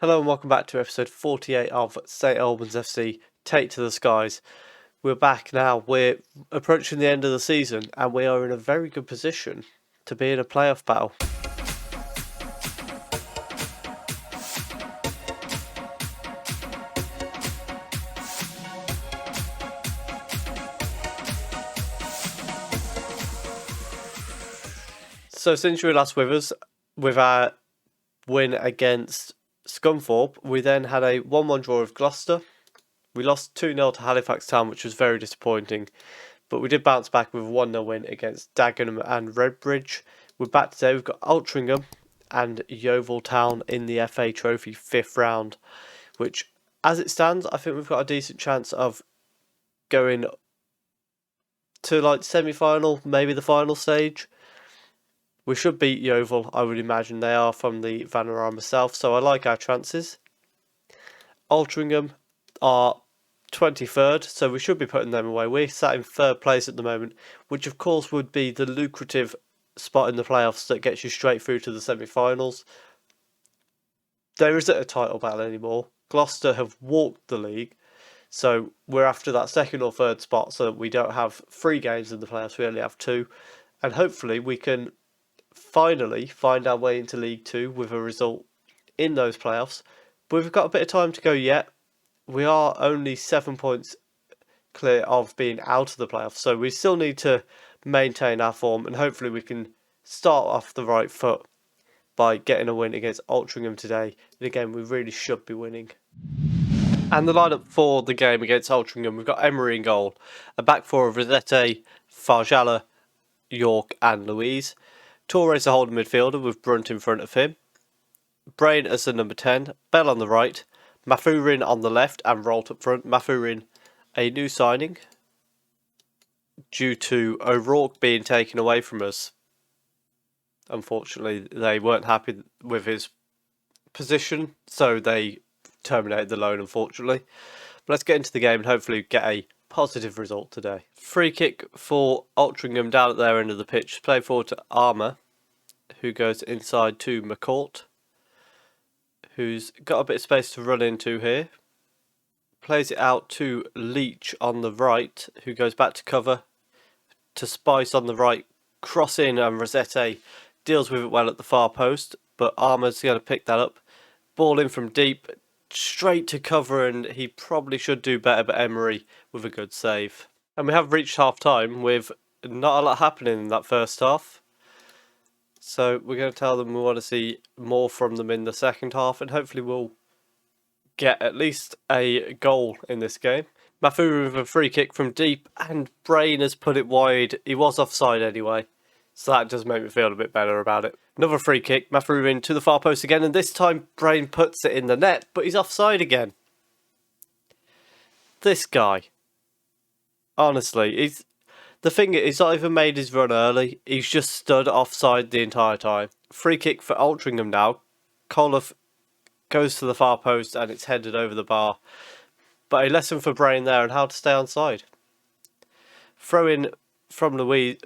Hello and welcome back to episode 48 of St Albans FC Take to the Skies. We're back now, we're approaching the end of the season and we are in a very good position to be in a playoff battle. So since you were last with us, with our win against Scunthorpe, we then had a 1-1 draw with Gloucester. We lost 2-0 to Halifax Town, which was very disappointing, but we did bounce back with a 1-0 win against Dagenham and Redbridge. We're back today, we've got Altrincham and Yeovil Town in the FA Trophy 5th round, which, as it stands, I think we've got a decent chance of going to like semi-final, maybe the final stage. We should beat Yeovil, I would imagine. They are from the Vanarama South, so I like our chances. Altrincham are 23rd, so we should be putting them away. We're sat in 3rd place at the moment, which of course would be the lucrative spot in the playoffs that gets you straight through to the semi-finals. There isn't a title battle anymore. Gloucester have walked the league, so we're after that 2nd or 3rd spot, so we don't have 3 games in the playoffs, we only have 2. And hopefully we can finally find our way into League 2 with a result in those playoffs. But we've got a bit of time to go yet. We are only 7 points clear of being out of the playoffs, so we still need to maintain our form, and hopefully we can start off the right foot by getting a win against Altrincham today. And again, we really should be winning. And the lineup for the game against Altrincham, we've got Emery in goal, a back four of Rosette, Farjalla, York and Louise. Torres a holding midfielder with Brunt in front of him. Brain as the number 10, Bell on the right, Mafurin on the left and Rolt up front. Mafurin, a new signing due to O'Rourke being taken away from us. Unfortunately, they weren't happy with his position, so they terminated the loan, unfortunately. But let's get into the game and hopefully get a positive result today. Free kick for Altrincham down at their end of the pitch. Play forward to Armour, who goes inside to McCourt, who's got a bit of space to run into here. Plays it out to Leach on the right, who goes back to cover to Spice on the right. Cross in and Rosette deals with it well at the far post, but Armour's going to pick that up. Ball in from deep, straight to cover, and he probably should do better, but Emery with a good save. And we have reached half time with not a lot happening in that first half. So we're going to tell them we want to see more from them in the second half, and hopefully we'll get at least a goal in this game. Mafuru with a free kick from deep, and Brain has put it wide. He was offside anyway, so that does make me feel a bit better about it. Another free kick, Mafuru in to the far post again, and this time Brain puts it in the net, but he's offside again. This guy. Honestly, the thing is, he's not even made his run early. He's just stood offside the entire time. Free kick for Altrincham now. Coloff goes to the far post and it's headed over the bar. But a lesson for Brain there on how to stay onside. Throw in from Louise.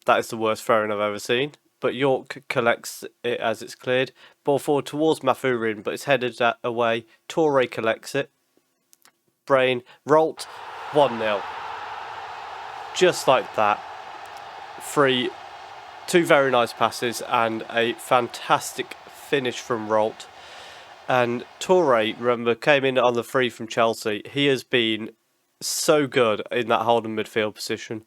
That is the worst throw-in I've ever seen. But York collects it as it's cleared. Ball forward towards Mafurin, but it's headed away. Torre collects it. Brain, Rolt, 1-0. Just like that. 2 very nice passes and a fantastic finish from Rolt. And Torre, remember, came in on the free from Chelsea. He has been so good in that holding midfield position.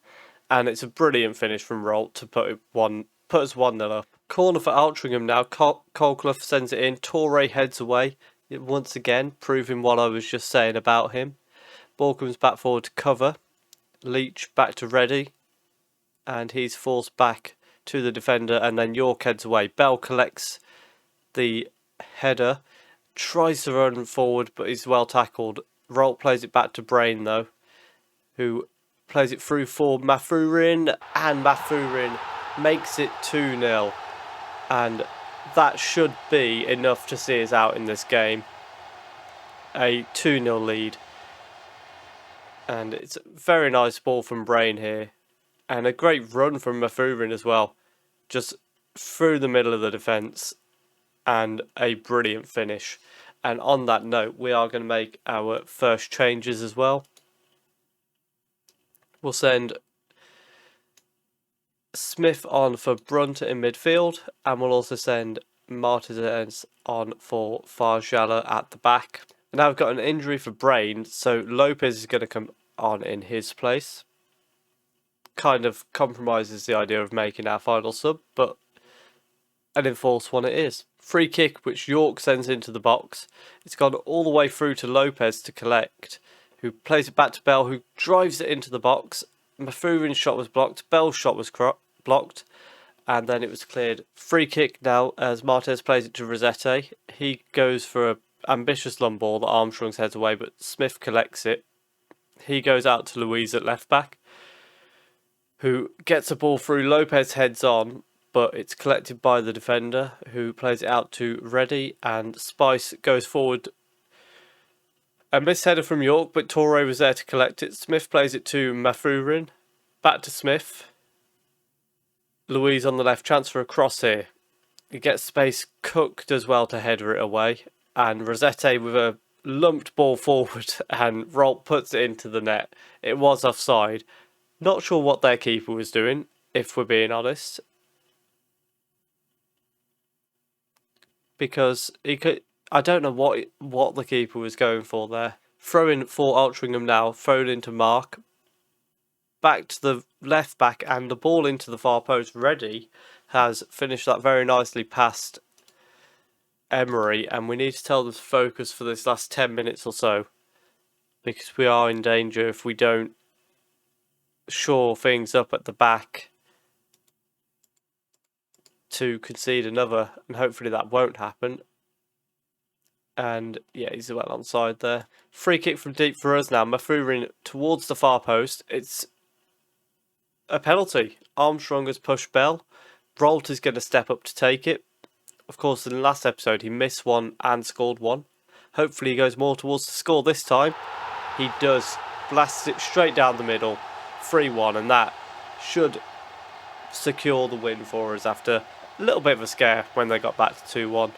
And it's a brilliant finish from Rolt to put us 1-0 up. Corner for Altrincham now. Colclough sends it in. Torre heads away. Once again, proving what I was just saying about him. Ball comes back forward to cover. Leach back to Reddy, and he's forced back to the defender, and then York heads away. Bell collects the header, tries to run forward, but he's well tackled. Rolt plays it back to Brain though, who plays it through for Mafurin, and Mafurin makes it 2-0, and that should be enough to see us out in this game. A 2-0 lead. And it's a very nice ball from Brain here. And a great run from Mafurin as well. Just through the middle of the defence. and a brilliant finish. And on that note, we are going to make our first changes as well. We'll send Smith on for Brunt in midfield, and we'll also send Martinez on for Farjala at the back. Now I've got an injury for Brain, so Lopez is going to come on in his place. Kind of compromises the idea of making our final sub, but an enforced one it is. Free kick which York sends into the box. It's gone all the way through to Lopez to collect, who plays it back to Bell, who drives it into the box. Mafurin's shot was blocked, Bell's shot was blocked, and then it was cleared. Free kick now as Martinez plays it to Rossetti. He goes for an ambitious long ball that Armstrong's heads away, but Smith collects it. He goes out to Louise at left back, who gets a ball through. Lopez heads on, but it's collected by the defender, who plays it out to Reddy, and Spice goes forward. A missed header from York, but Torre was there to collect it. Smith plays it to Mafurin. Back to Smith. Louise on the left, chance for a cross here. He gets space, Cook does well to header it away, and Rossetti with a lumped ball forward, and Rolt puts it into the net. It was offside. Not sure what their keeper was doing, if we're being honest. Because he could, I don't know what the keeper was going for there. Throw in for Altrincham now, thrown into Mark. Back to the left back, and the ball into the far post. Reddy has finished that very nicely past Emery, and we need to tell them to focus for this last 10 minutes or so, because we are in danger if we don't shore things up at the back to concede another, and hopefully that won't happen. And yeah, he's well onside there. Free kick from deep for us now. Mafurin towards the far post. It's a penalty. Armstrong has pushed Bell. Rolt is going to step up to take it. Of course, in the last episode, he missed one and scored one. Hopefully he goes more towards the score this time. He does. Blasts it straight down the middle. 3-1, and that should secure the win for us after a little bit of a scare when they got back to 2-1.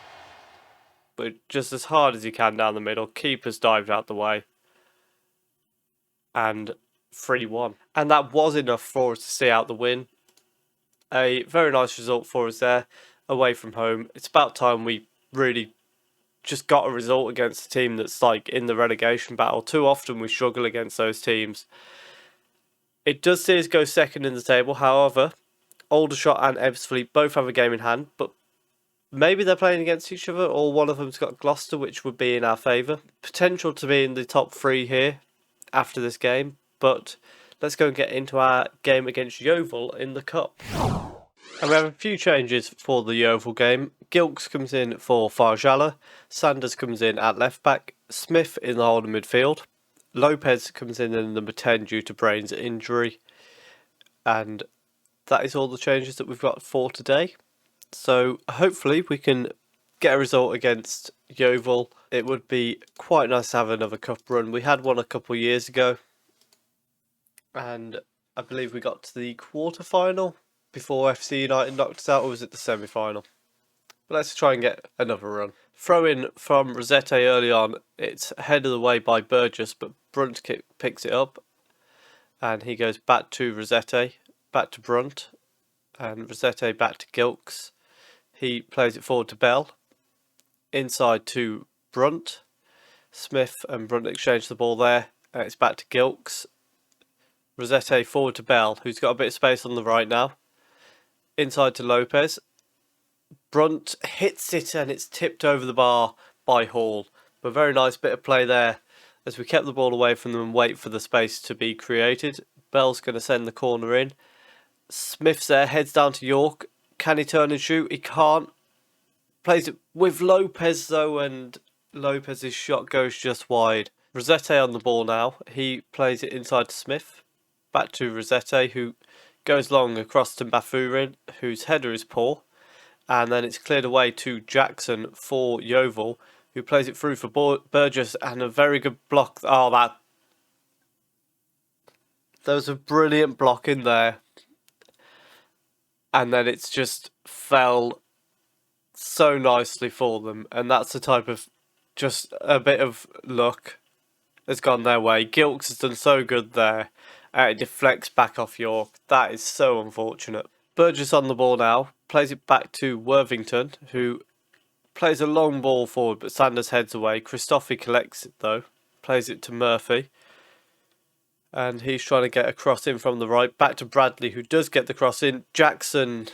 But just as hard as he can down the middle. Keeper's dived out the way. And 3-1. And that was enough for us to see out the win. A very nice result for us there, away from home. It's about time we really just got a result against a team that's like in the relegation battle. Too often we struggle against those teams. It does see us go second in the table. However, Aldershot and Ebbsfleet both have a game in hand, but maybe they're playing against each other, or one of them's got Gloucester, which would be in our favour. Potential to be in the top 3 here after this game, but let's go and get into our game against Yeovil in the Cup. And we have a few changes for the Yeovil game. Gilks comes in for Farjala, Sanders comes in at left back, Smith in the holding midfield, Lopez comes in number 10 due to Brain's injury, and that is all the changes that we've got for today. So hopefully we can get a result against Yeovil. It would be quite nice to have another cup run. We had one a couple of years ago, and I believe we got to the quarter-final before FC United knocked us out, or was it the semi-final? But let's try and get another run. Throw in from Rossetti early on. It's headed away by Burgess, but Brunt picks it up, and he goes back to Rossetti, back to Brunt, and Rossetti back to Gilks. He plays it forward to Bell, inside to Brunt. Smith and Brunt exchange the ball there, and it's back to Gilks. Rossetti forward to Bell, who's got a bit of space on the right now. Inside to Lopez. Brunt hits it, and it's tipped over the bar by Hall. But very nice bit of play there as we kept the ball away from them and wait for the space to be created. Bell's going to send the corner in. Smith's there, heads down to York. Can he turn and shoot? He can't. Plays it with Lopez though, and Lopez's shot goes just wide. Rossetti on the ball now. He plays it inside to Smith. Back to Rossetti, who goes long across to Mafurin, whose header is poor. And then it's cleared away to Jackson for Yeovil, who plays it through for Burgess, and a very good block. Oh, there was a brilliant block in there. And then it's just fell so nicely for them, and that's the type of just a bit of luck has gone their way. Gilks has done so good there. It deflects back off York. That is so unfortunate. Burgess on the ball now. Plays it back to Worthington, who plays a long ball forward, but Sanders heads away. Christophe collects it though. Plays it to Murphy. And he's trying to get a cross in from the right. Back to Bradley, who does get the cross in. Jackson.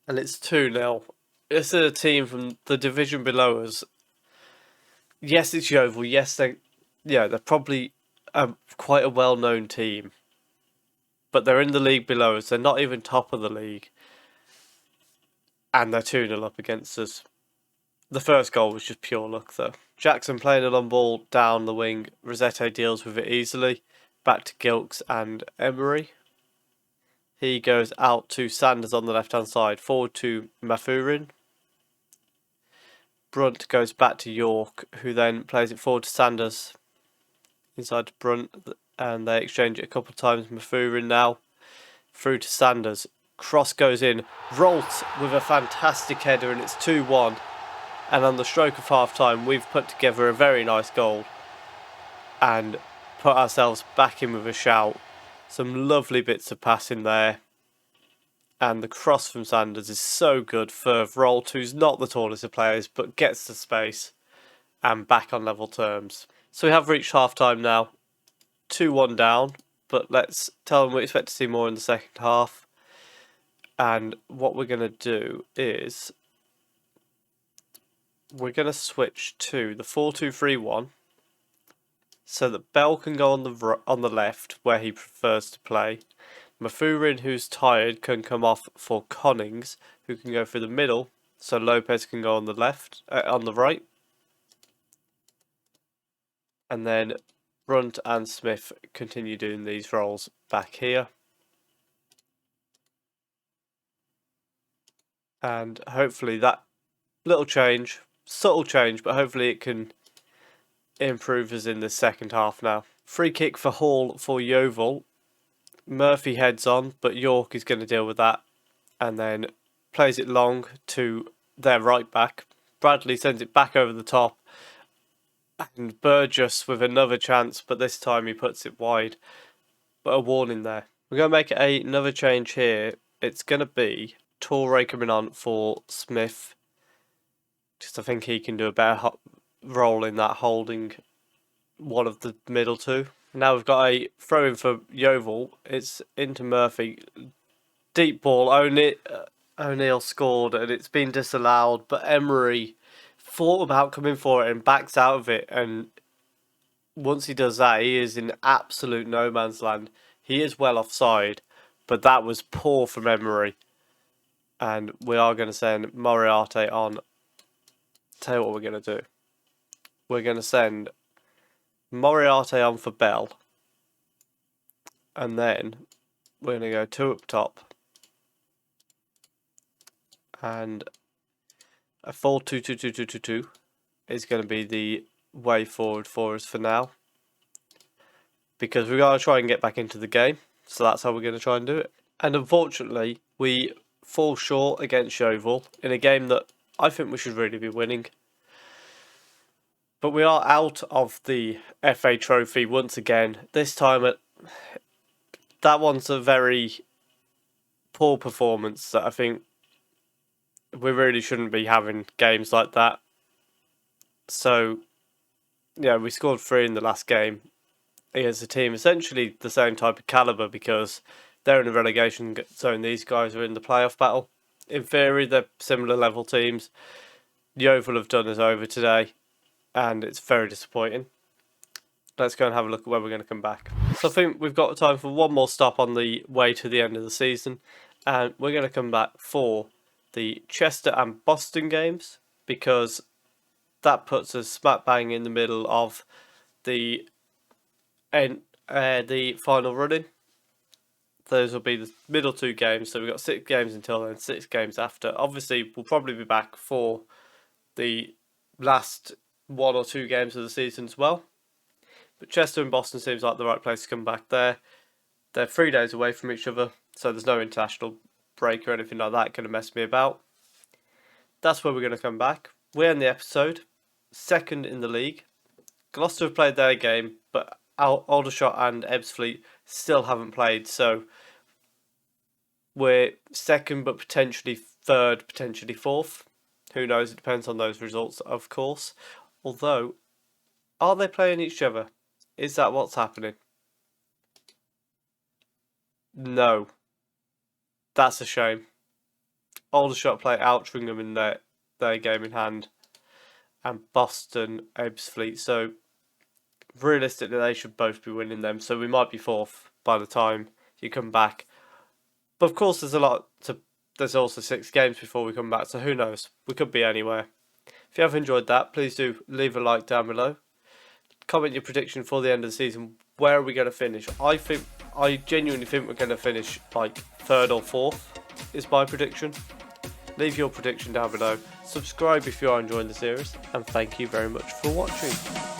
And it's 2-0. This is a team from the division below us. Yes, it's Yeovil. Yes, they're probably quite a well-known team. But they're in the league below us. They're not even top of the league. And they're 2-0 up against us. The first goal was just pure luck, though. Jackson playing a long ball down the wing. Rosette deals with it easily. Back to Gilks and Emery. He goes out to Sanders on the left-hand side. Forward to Mafurin. Brunt goes back to York, who then plays it forward to Sanders. Inside to Brunt, and they exchange it a couple of times. Mafurin now. Through to Sanders. Cross goes in. Rolt with a fantastic header, and it's 2-1. And on the stroke of half-time, we've put together a very nice goal. And put ourselves back in with a shout. Some lovely bits of passing there. And the cross from Sanders is so good for Rolt, who's not the tallest of players, but gets the space and back on level terms. So we have reached half-time now. 2-1 down, but let's tell them we expect to see more in the second half. And what we're going to do is we're going to switch to the 4-2-3-1 so that Bell can go on the left where he prefers to play. Mafurin, who's tired, can come off for Connings, who can go through the middle, so Lopez can go on the left, on the right. And then Brunt and Smith continue doing these roles back here. And hopefully that little change, subtle change, but hopefully it can improve us in the second half now. Free kick for Hall for Yeovil. Murphy heads on, but York is going to deal with that. And then plays it long to their right back. Bradley sends it back over the top. And Burgess with another chance, but this time he puts it wide. But a warning there. We're going to make another change here. It's going to be Torre coming on for Smith. Just I think he can do a better role in that, holding one of the middle two. Now we've got a throw in for Yeovil. It's into Murphy. Deep ball. O'Neill scored and it's been disallowed. But Emery thought about coming for it and backs out of it. And once he does that, he is in absolute no man's land. He is well offside. But that was poor from Emery. And we are going to send Moriarty on. Tell you what we're going to do. We're going to send Moriarty on for Bell. And then we're going to go 2 up top. And a 4-2-2-2-2-2-2 is going to be the way forward for us for now. Because we've got to try and get back into the game. So that's how we're going to try and do it. And unfortunately, we fall short against Yeovil in a game that I think we should really be winning. But we are out of the FA Trophy once again. This time, that one's a very poor performance that I think we really shouldn't be having games like that. So, yeah, we scored 3 in the last game against a team essentially the same type of calibre because they're in a relegation zone. These guys are in the playoff battle. In theory, they're similar level teams. Yeovil have done us over today. And it's very disappointing. Let's go and have a look at where we're going to come back. So I think we've got time for one more stop on the way to the end of the season. And we're going to come back for the Chester and Boston games. Because that puts us smack bang in the middle of the final running. Those will be the middle 2 games. So we've got 6 games until then, 6 games after. Obviously, we'll probably be back for the last 1 or 2 games of the season as well. But Chester and Boston seems like the right place to come back there. They're 3 days away from each other, so there's no international break or anything like that going to mess me about. that's where we're going to come back. We end the episode second in the league. Gloucester have played their game, but Aldershot and Ebbsfleet still haven't played, so we're second but potentially third, potentially fourth. Who knows? It depends on those results, of course. Although, are they playing each other? Is that what's happening? No. That's a shame. Aldershot play Altrincham in their game in hand, and Boston Ebbsfleet. So realistically, they should both be winning them. So we might be fourth by the time you come back. But of course, there's also 6 games before we come back. So who knows? We could be anywhere. If you have enjoyed that, please do leave a like down below. Comment your prediction for the end of the season. Where are we going to finish? I genuinely think we're going to finish like 3rd or 4th is my prediction. Leave your prediction down below. Subscribe if you are enjoying the series. And thank you very much for watching.